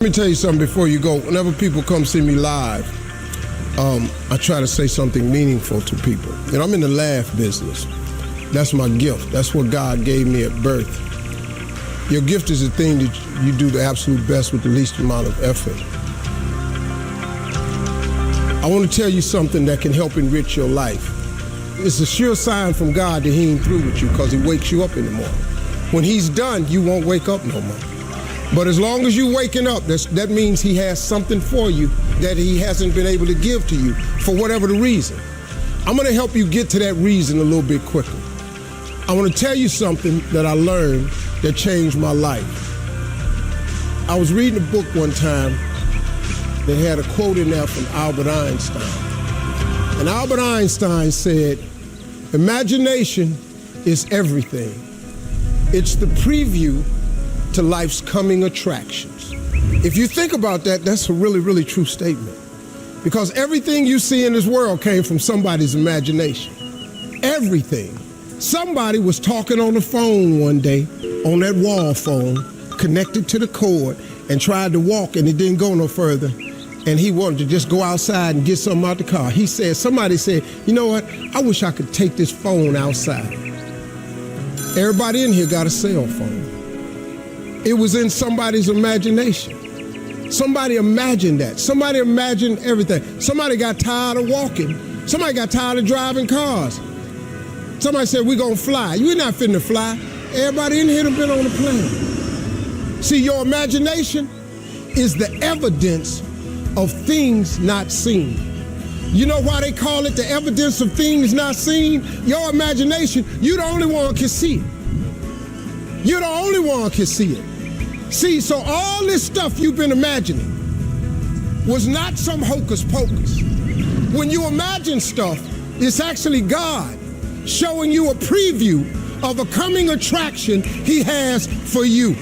Let me tell you something before you go. Whenever people come see me live, I try to say something meaningful to people. You know, I'm in the laugh business. That's my gift. That's what God gave me at birth. Your gift is the thing that you do the absolute best with the least amount of effort. I want to tell you something that can help enrich your life. It's a sure sign from God that he ain't through with you because he wakes you up in the morning. When he's done, you won't wake up no more. But as long as you're waking up, that means he has something for you that he hasn't been able to give to you for whatever the reason. I'm going to help you get to that reason a little bit quicker. I want to tell you something that I learned that changed my life. I was reading a book one time that had a quote in there from Albert Einstein. And Albert Einstein said, "Imagination is everything. It's the preview to life's coming attractions." If you think about that, that's a really, really true statement. Because everything you see in this world came from somebody's imagination. Everything. Somebody was talking on the phone one day, on that wall phone, connected to the cord, and tried to walk, and it didn't go no further. And he wanted to just go outside and get something out the car. Somebody said, "You know what? I wish I could take this phone outside." Everybody in here got a cell phone. It was in somebody's imagination. Somebody imagined that. Somebody imagined everything. Somebody got tired of walking. Somebody got tired of driving cars. Somebody said, "We're going to fly." You're not finna fly. Everybody in here done been on a plane. See, your imagination is the evidence of things not seen. You know why they call it the evidence of things not seen? Your imagination, you the only one can see it. You're the only one can see it. See, so all this stuff you've been imagining was not some hocus pocus. When you imagine stuff, it's actually God showing you a preview of a coming attraction he has for you.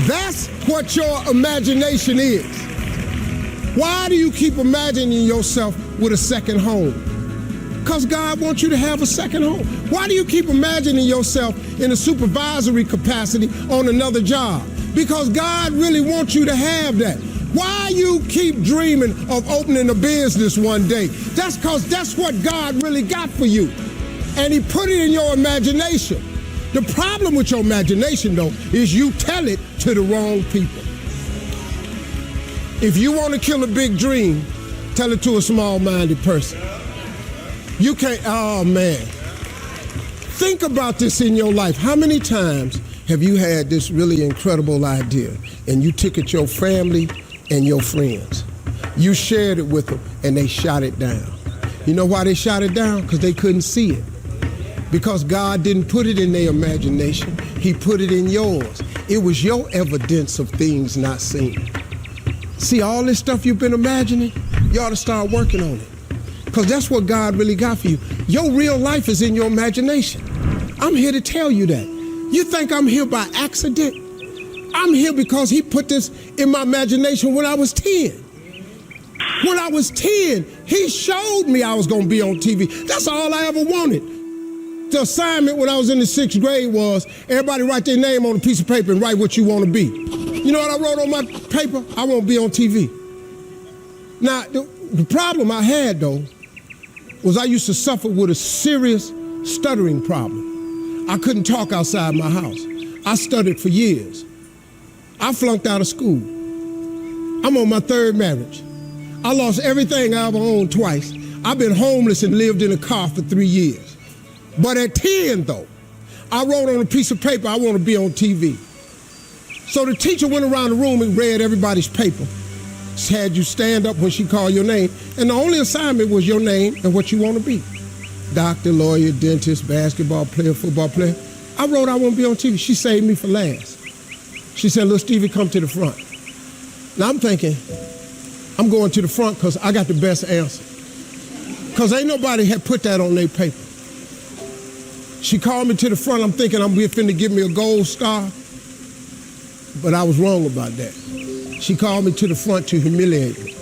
That's what your imagination is. Why do you keep imagining yourself with a second home? Because God wants you to have a second home. Why do you keep imagining yourself in a supervisory capacity on another job? Because God really wants you to have that. Why you keep dreaming of opening a business one day? That's because that's what God really got for you. And he put it in your imagination. The problem with your imagination, though, is you tell it to the wrong people. If you want to kill a big dream, tell it to a small-minded person. You can't, oh man. Think about this in your life. How many times have you had this really incredible idea and you took it to your family and your friends? You shared it with them and they shot it down. You know why they shot it down? Because they couldn't see it. Because God didn't put it in their imagination. He put it in yours. It was your evidence of things not seen. See, all this stuff you've been imagining, you ought to start working on it. Because that's what God really got for you. Your real life is in your imagination. I'm here to tell you that. You think I'm here by accident? I'm here because he put this in my imagination when I was 10. When I was 10, he showed me I was going to be on TV. That's all I ever wanted. The assignment when I was in the 6th grade was everybody write their name on a piece of paper and write what you want to be. You know what I wrote on my paper? I want to be on TV. Now, the problem I had, though, was I used to suffer with a serious stuttering problem. I couldn't talk outside my house. I stuttered for years. I flunked out of school. I'm on my 3rd marriage. I lost everything I ever owned twice. I've been homeless and lived in a car for 3 years. But at 10, though, I wrote on a piece of paper, I want to be on TV. So the teacher went around the room and read everybody's paper. Had you stand up when she called your name, and the only assignment was your name and what you want to be. Doctor, lawyer, dentist, basketball player, football player. I wrote I want to be on TV. She saved me for last. She said, "Little Stevie, come to the front." Now I'm thinking, I'm going to the front because I got the best answer. Because ain't nobody had put that on their paper. She called me to the front. I'm thinking I'm finna give me a gold star. But I was wrong about that. She called me to the front to humiliate me.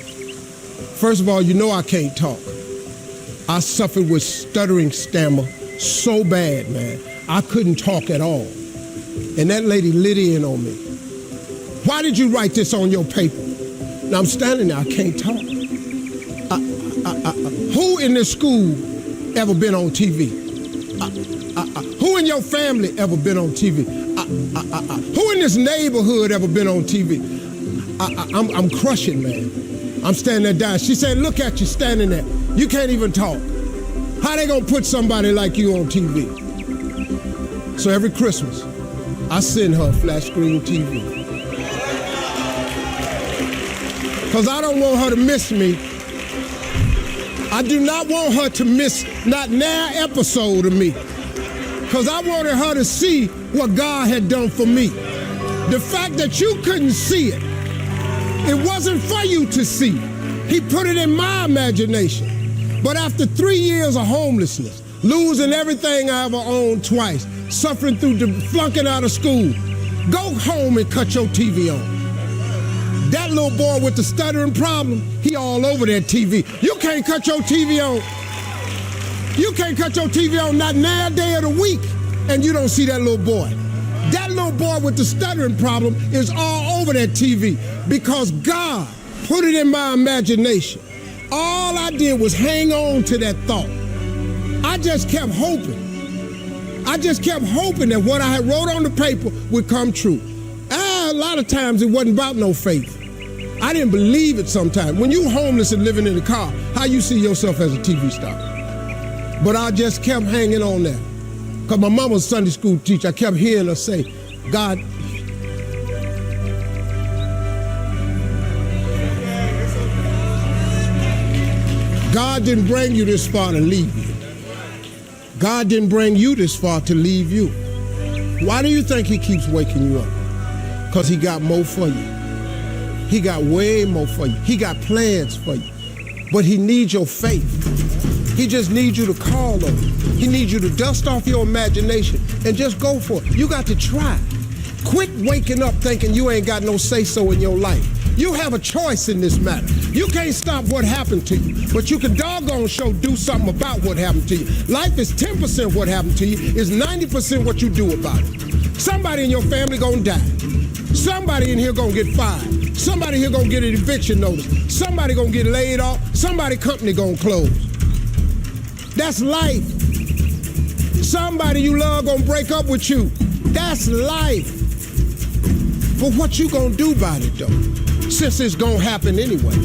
First of all, you know I can't talk. I suffered with stuttering stammer so bad, man. I couldn't talk at all. And that lady lit in on me. Why did you write this on your paper? Now I'm standing there, I can't talk. Who in this school ever been on TV? Who in your family ever been on TV? Who in this neighborhood ever been on TV? I'm crushing, man. I'm standing there dying. She said, look at you standing there. You can't even talk. How they gonna put somebody like you on TV? So every Christmas, I send her a flat screen TV. Because I don't want her to miss me. I do not want her to miss not an episode of me. Because I wanted her to see what God had done for me. The fact that you couldn't see it, it wasn't for you to see. He put it in my imagination. But after 3 years of homelessness, losing everything I ever owned twice, suffering through flunking out of school, go home and cut your TV on. That little boy with the stuttering problem, he all over that TV. You can't cut your TV on. You can't cut your TV on not a day of the week, and you don't see that little boy. That little boy with the stuttering problem is all over that TV because God put it in my imagination. All I did was hang on to that thought. I just kept hoping. I just kept hoping that what I had wrote on the paper would come true. A lot of times it wasn't about no faith. I didn't believe it sometimes. When you homeless and living in a car, how you see yourself as a TV star? But I just kept hanging on there. Because my mama was a Sunday school teacher. I kept hearing her say, God, God didn't bring you this far to leave you. God didn't bring you this far to leave you. Why do you think he keeps waking you up? Because he got more for you. He got way more for you. He got plans for you. But he needs your faith. He just needs you to call on him. He needs you to dust off your imagination and just go for it. You got to try. Quit waking up thinking you ain't got no say-so in your life. You have a choice in this matter. You can't stop what happened to you, but you can doggone sure do something about what happened to you. Life is 10% what happened to you, is 90% what you do about it. Somebody in your family gonna die. Somebody in here gonna get fired. Somebody here gonna get an eviction notice. Somebody gonna get laid off. Somebody company gonna close. That's life. Somebody you love gonna break up with you. That's life. But what you gonna do about it though? Since it's gonna happen anyway.